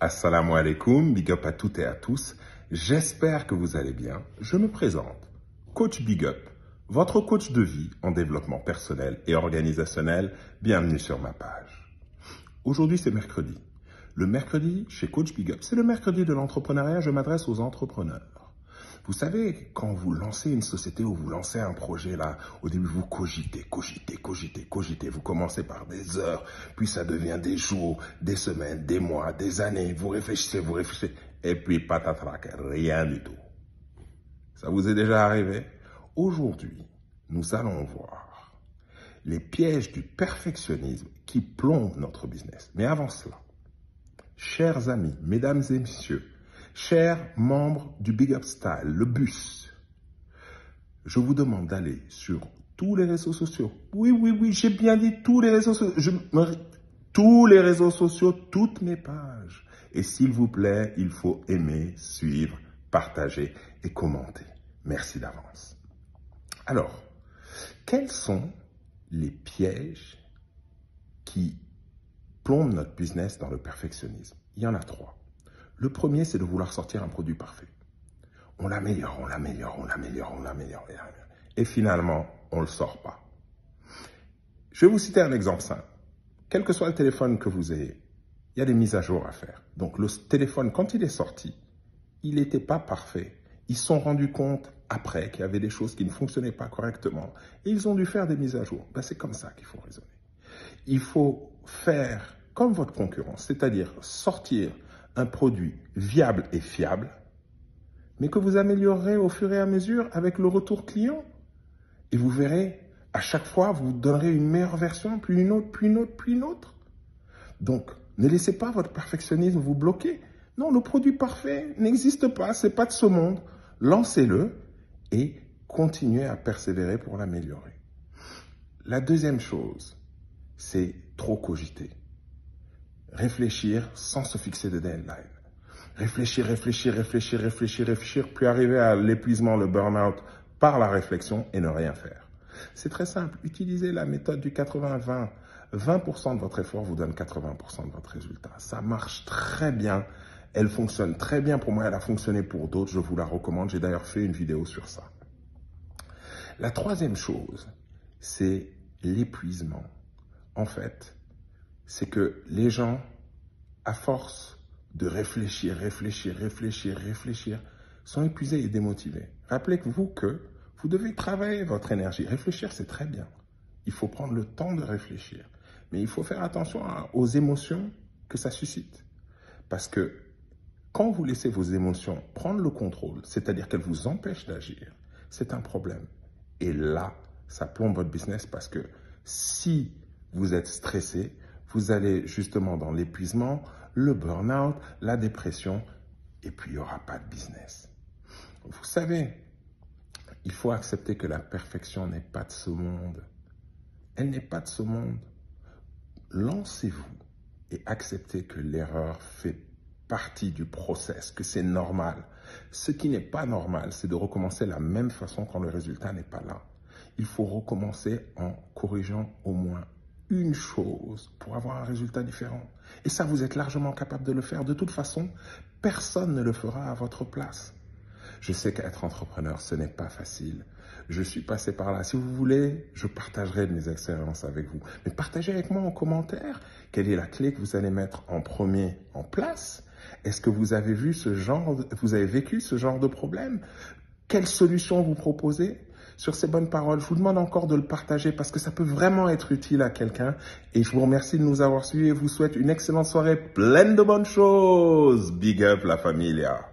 Assalamu alaikum, big up à toutes et à tous. J'espère que vous allez bien. Je me présente, Coach Big Up, votre coach de vie en développement personnel et organisationnel. Bienvenue sur ma page. Aujourd'hui, c'est mercredi. Le mercredi, chez Coach Big Up, c'est le mercredi de l'entrepreneuriat. Je m'adresse aux entrepreneurs. Vous savez, quand vous lancez une société ou vous lancez un projet, là, au début, vous cogitez. Vous commencez par des heures, puis ça devient des jours, des semaines, des mois, des années. Vous réfléchissez, et puis patatrac, rien du tout. Ça vous est déjà arrivé? Aujourd'hui, nous allons voir les pièges du perfectionnisme qui plombent notre business. Mais avant cela, chers amis, mesdames et messieurs, chers membres du Big Up Style, le bus, je vous demande d'aller sur tous les réseaux sociaux. Oui, j'ai bien dit tous les réseaux sociaux. Tous les réseaux sociaux, toutes mes pages. Et s'il vous plaît, il faut aimer, suivre, partager et commenter. Merci d'avance. Alors, quels sont les pièges qui plombent notre business dans le perfectionnisme? Il y en a 3. Le premier, c'est de vouloir sortir un produit parfait. On l'améliore. Et finalement, on ne le sort pas. Je vais vous citer un exemple simple. Quel que soit le téléphone que vous ayez, il y a des mises à jour à faire. Donc le téléphone, quand il est sorti, il n'était pas parfait. Ils se sont rendus compte après qu'il y avait des choses qui ne fonctionnaient pas correctement. Et ils ont dû faire des mises à jour. C'est comme ça qu'il faut raisonner. Il faut faire comme votre concurrence, c'est-à-dire sortir un produit viable et fiable, mais que vous améliorerez au fur et à mesure avec le retour client. Et vous verrez, à chaque fois, vous donnerez une meilleure version, puis une autre. Donc, ne laissez pas votre perfectionnisme vous bloquer. Non, le produit parfait n'existe pas, c'est pas de ce monde. Lancez-le et continuez à persévérer pour l'améliorer. La deuxième chose, c'est trop cogiter. Réfléchir sans se fixer de deadline. Réfléchir, puis arriver à l'épuisement, le burn-out par la réflexion et ne rien faire. C'est très simple. Utilisez la méthode du 80-20. 20% de votre effort vous donne 80% de votre résultat. Ça marche très bien. Elle fonctionne très bien pour moi. Elle a fonctionné pour d'autres. Je vous la recommande. J'ai d'ailleurs fait une vidéo sur ça. La troisième chose, c'est l'épuisement. En fait, c'est que les gens, à force de réfléchir, sont épuisés et démotivés. Rappelez-vous que vous devez travailler votre énergie. Réfléchir, c'est très bien. Il faut prendre le temps de réfléchir. Mais il faut faire attention aux émotions que ça suscite. Parce que quand vous laissez vos émotions prendre le contrôle, c'est-à-dire qu'elles vous empêchent d'agir, c'est un problème. Et là, ça plombe votre business parce que si vous êtes stressé, vous allez justement dans l'épuisement, le burn-out, la dépression, et puis il n'y aura pas de business. Vous savez, il faut accepter que la perfection n'est pas de ce monde. Elle n'est pas de ce monde. Lancez-vous et acceptez que l'erreur fait partie du process, que c'est normal. Ce qui n'est pas normal, c'est de recommencer de la même façon quand le résultat n'est pas là. Il faut recommencer en corrigeant au moins une chose pour avoir un résultat différent. Et ça, vous êtes largement capable de le faire. De toute façon, personne ne le fera à votre place. Je sais qu'être entrepreneur, ce n'est pas facile. Je suis passé par là. Si vous voulez, je partagerai de mes expériences avec vous. Mais partagez avec moi en commentaire quelle est la clé que vous allez mettre en premier en place. Est-ce que vous avez vécu ce genre de problème? Quelle solution vous proposez? Sur ces bonnes paroles, je vous demande encore de le partager parce que ça peut vraiment être utile à quelqu'un. Et je vous remercie de nous avoir suivis et vous souhaite une excellente soirée pleine de bonnes choses. Big up la familia.